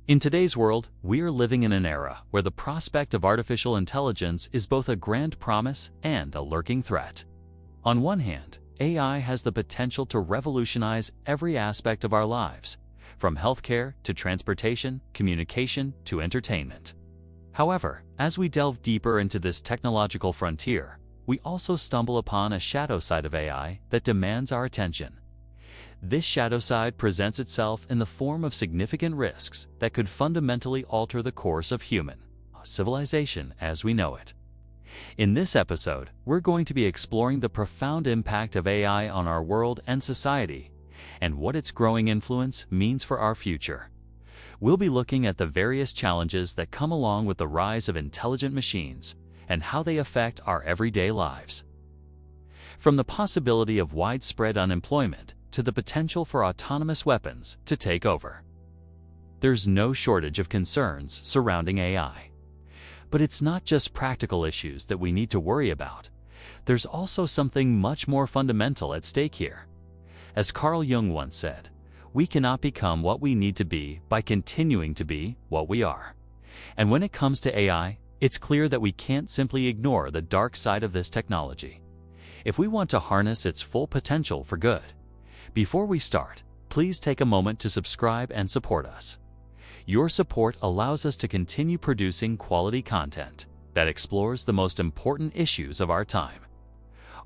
In today's world, we are living in an era where the prospect of artificial intelligence is both a grand promise and a lurking threat. On one hand, AI has the potential to revolutionize every aspect of our lives, from healthcare to transportation, communication to entertainment. However, as we delve deeper into this technological frontier, we also stumble upon a shadow side of AI that demands our attention. This shadow side presents itself in the form of significant risks that could fundamentally alter the course of human civilization as we know it. In this episode, we're going to be exploring the profound impact of AI on our world and society, and what its growing influence means for our future. We'll be looking at the various challenges that come along with the rise of intelligent machines and how they affect our everyday lives. From the possibility of widespread unemployment to the potential for autonomous weapons to take over. There's no shortage of concerns surrounding AI. But it's not just practical issues that we need to worry about. There's also something much more fundamental at stake here. As Carl Jung once said, we cannot become what we need to be by continuing to be what we are. And when it comes to AI, it's clear that we can't simply ignore the dark side of this technology if we want to harness its full potential for good. Before we start, please take a moment to subscribe and support us. Your support allows us to continue producing quality content that explores the most important issues of our time.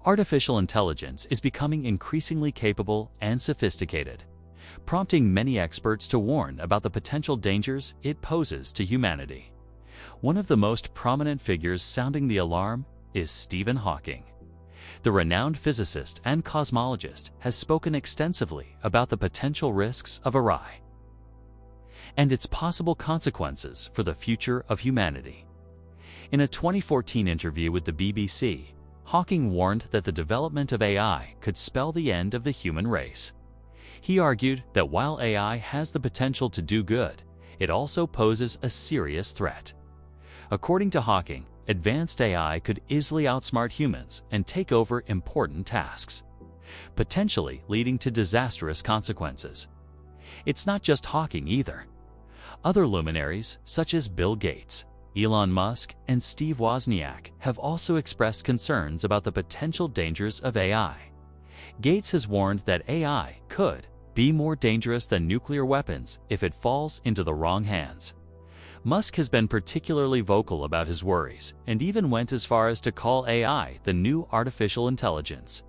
Artificial intelligence is becoming increasingly capable and sophisticated, prompting many experts to warn about the potential dangers it poses to humanity. One of the most prominent figures sounding the alarm is Stephen Hawking. The renowned physicist and cosmologist has spoken extensively about the potential risks of AI and its possible consequences for the future of humanity. In a 2014 interview with the BBC, Hawking warned that the development of AI could spell the end of the human race. He argued that while AI has the potential to do good, it also poses a serious threat. According to Hawking, advanced AI could easily outsmart humans and take over important tasks, potentially leading to disastrous consequences. It's not just Hawking either. Other luminaries, such as Bill Gates, Elon Musk, and Steve Wozniak, have also expressed concerns about the potential dangers of AI. Gates has warned that AI could be more dangerous than nuclear weapons if it falls into the wrong hands. Musk has been particularly vocal about his worries and even went as far as to call AI the new artificial intelligence.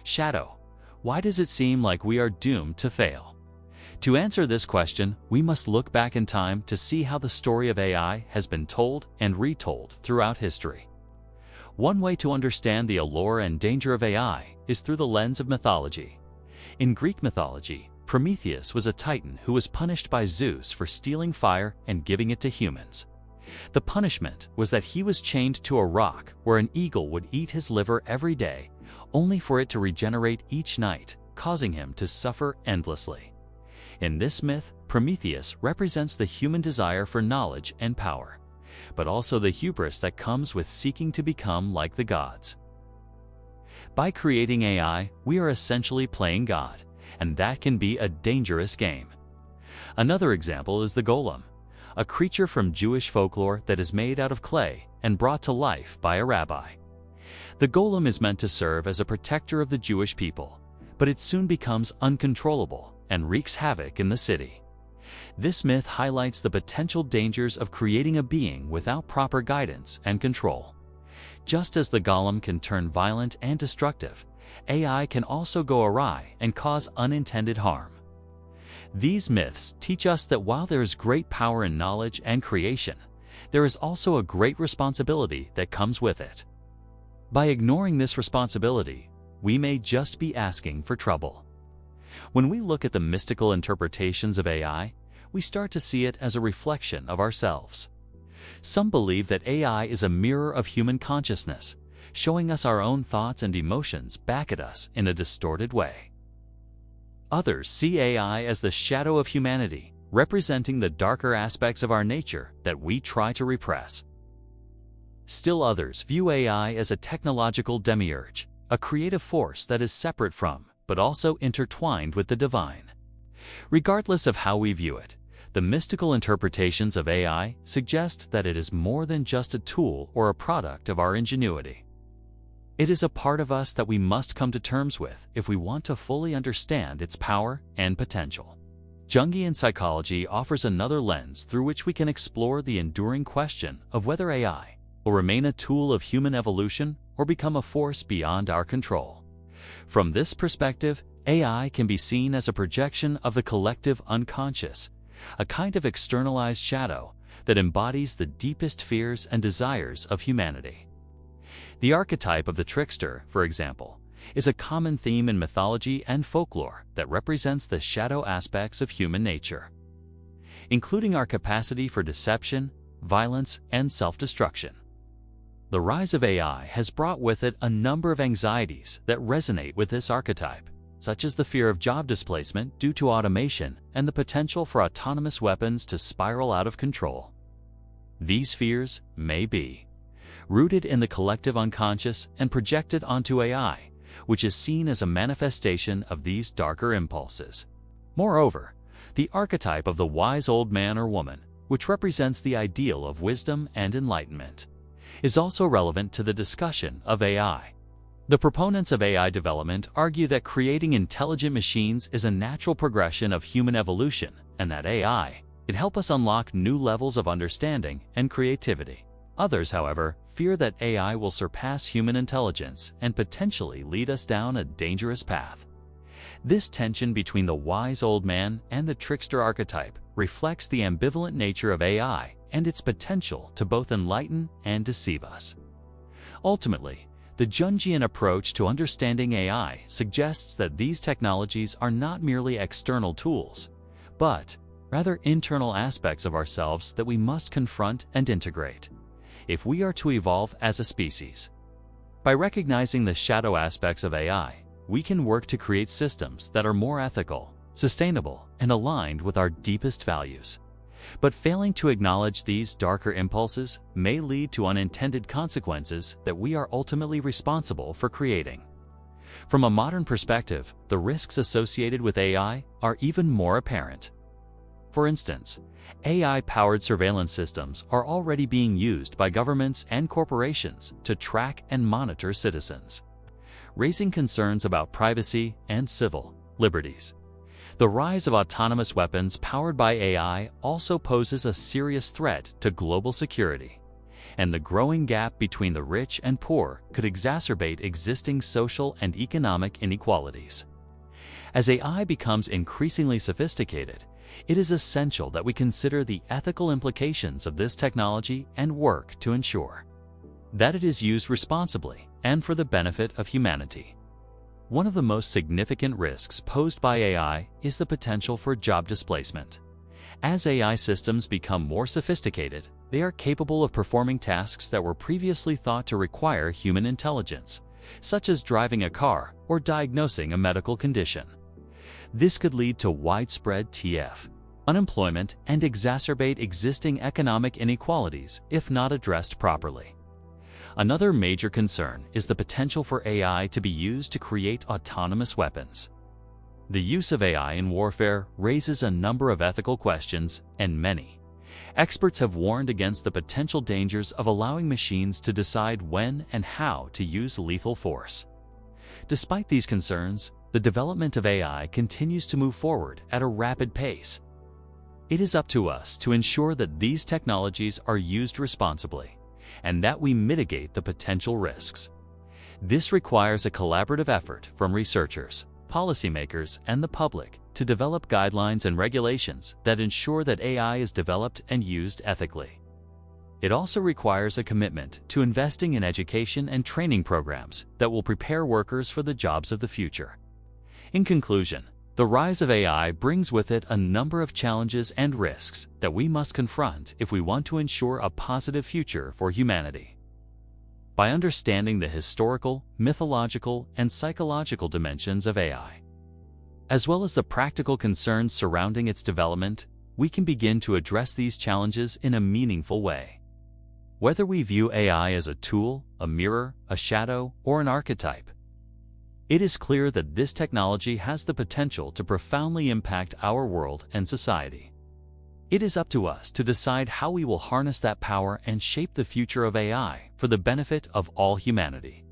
Shadow: why does it seem like we are doomed to fail? To answer this question, we must look back in time to see how the story of AI has been told and retold throughout history. One way to understand the allure and danger of AI is through the lens of mythology. In Greek mythology, Prometheus was a titan who was punished by Zeus for stealing fire and giving it to humans. The punishment was that he was chained to a rock where an eagle would eat his liver every day, only for it to regenerate each night, causing him to suffer endlessly. In this myth, Prometheus represents the human desire for knowledge and power, but also the hubris that comes with seeking to become like the gods. By creating AI, we are essentially playing God, and that can be a dangerous game. Another example is the Golem, a creature from Jewish folklore that is made out of clay and brought to life by a rabbi. The Golem is meant to serve as a protector of the Jewish people, but it soon becomes uncontrollable and wreaks havoc in the city. This myth highlights the potential dangers of creating a being without proper guidance and control. Just as the Golem can turn violent and destructive, AI can also go awry and cause unintended harm. These myths teach us that while there is great power in knowledge and creation, there is also a great responsibility that comes with it. By ignoring this responsibility, we may just be asking for trouble. When we look at the mystical interpretations of AI, we start to see it as a reflection of ourselves. Some believe that AI is a mirror of human consciousness, showing us our own thoughts and emotions back at us in a distorted way. Others see AI as the shadow of humanity, representing the darker aspects of our nature that we try to repress. Still others view AI as a technological demiurge, a creative force that is separate from, but also intertwined with the divine. Regardless of how we view it, The mystical interpretations of AI suggest that it is more than just a tool or a product of our ingenuity. It is a part of us that we must come to terms with if we want to fully understand its power and potential. Jungian psychology offers another lens through which we can explore the enduring question of whether AI will remain a tool of human evolution or become a force beyond our control. From this perspective, AI can be seen as a projection of the collective unconscious, a kind of externalized shadow that embodies the deepest fears and desires of humanity. The archetype of the trickster, for example, is a common theme in mythology and folklore that represents the shadow aspects of human nature, including our capacity for deception, violence, and self-destruction. The rise of AI has brought with it a number of anxieties that resonate with this archetype, such as the fear of job displacement due to automation and the potential for autonomous weapons to spiral out of control. These fears may be rooted in the collective unconscious and projected onto AI, which is seen as a manifestation of these darker impulses. Moreover, the archetype of the wise old man or woman, which represents the ideal of wisdom and enlightenment, is also relevant to the discussion of AI. The proponents of AI development argue that creating intelligent machines is a natural progression of human evolution and that AI can help us unlock new levels of understanding and creativity. Others, however, fear that AI will surpass human intelligence and potentially lead us down a dangerous path. This tension between the wise old man and the trickster archetype reflects the ambivalent nature of AI and its potential to both enlighten and deceive us. Ultimately, the Jungian approach to understanding AI suggests that these technologies are not merely external tools, but rather internal aspects of ourselves that we must confront and integrate if we are to evolve as a species. By recognizing the shadow aspects of AI, we can work to create systems that are more ethical, sustainable, and aligned with our deepest values. But failing to acknowledge these darker impulses may lead to unintended consequences that we are ultimately responsible for creating. From a modern perspective, the risks associated with AI are even more apparent. For instance, AI-powered surveillance systems are already being used by governments and corporations to track and monitor citizens, raising concerns about privacy and civil liberties. The rise of autonomous weapons powered by AI also poses a serious threat to global security, and the growing gap between the rich and poor could exacerbate existing social and economic inequalities. As AI becomes increasingly sophisticated, it is essential that we consider the ethical implications of this technology and work to ensure that it is used responsibly and for the benefit of humanity. One of the most significant risks posed by AI is the potential for job displacement. As AI systems become more sophisticated, they are capable of performing tasks that were previously thought to require human intelligence, such as driving a car or diagnosing a medical condition. This could lead to widespread unemployment and exacerbate existing economic inequalities if not addressed properly. Another major concern is the potential for AI to be used to create autonomous weapons. The use of AI in warfare raises a number of ethical questions, and many experts have warned against the potential dangers of allowing machines to decide when and how to use lethal force. Despite these concerns, the development of AI continues to move forward at a rapid pace. It is up to us to ensure that these technologies are used responsibly and that we mitigate the potential risks. This requires a collaborative effort from researchers, policymakers, and the public to develop guidelines and regulations that ensure that AI is developed and used ethically. It also requires a commitment to investing in education and training programs that will prepare workers for the jobs of the future. In conclusion, the rise of AI brings with it a number of challenges and risks that we must confront if we want to ensure a positive future for humanity. By understanding the historical, mythological, and psychological dimensions of AI, as well as the practical concerns surrounding its development, we can begin to address these challenges in a meaningful way. Whether we view AI as a tool, a mirror, a shadow, or an archetype, it is clear that this technology has the potential to profoundly impact our world and society. It is up to us to decide how we will harness that power and shape the future of AI for the benefit of all humanity.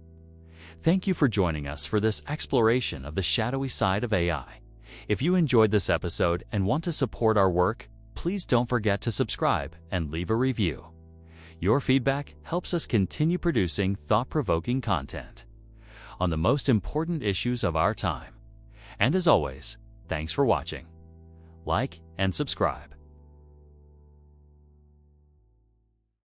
Thank you for joining us for this exploration of the shadowy side of AI. If you enjoyed this episode and want to support our work, please don't forget to subscribe and leave a review. Your feedback helps us continue producing thought-provoking content on the most important issues of our time. And as always, thanks for watching. Like and subscribe.